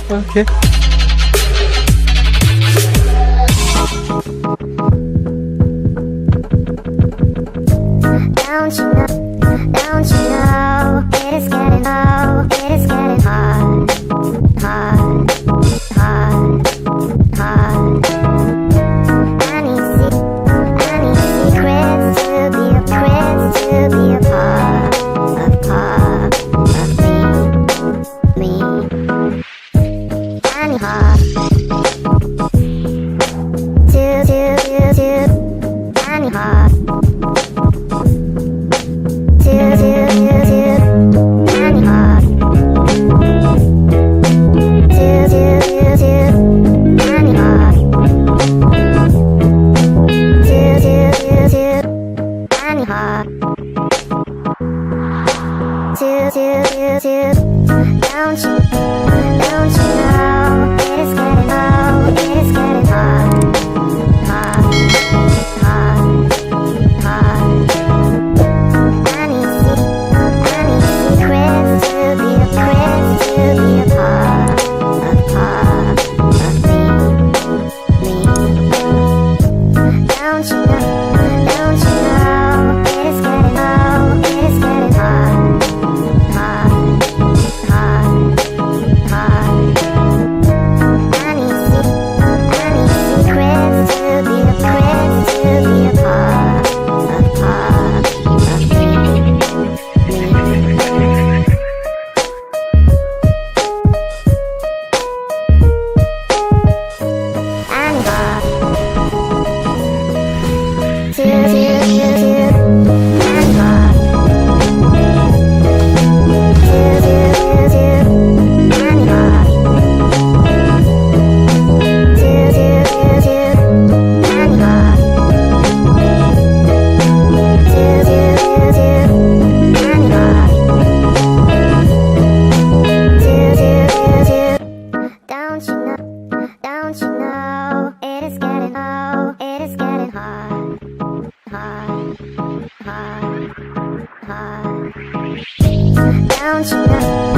Okay. Don't you know, it is getting low, it is getting hard, hard, hard, hard. I need secrets to be a prince, to be a part of me. I need heart I need heart Don't you know, it is getting low, it is getting hard, hard, hard, hard. I need secrets to be a prince, to be a part of me. Don't you know, it is getting low, it is getting hard, hard, hard, hard. I need secrets to be a prince, to be a part of me. I need heart Don't you know, it is getting low, it is getting hard, hard, hard, hard. Don't you know?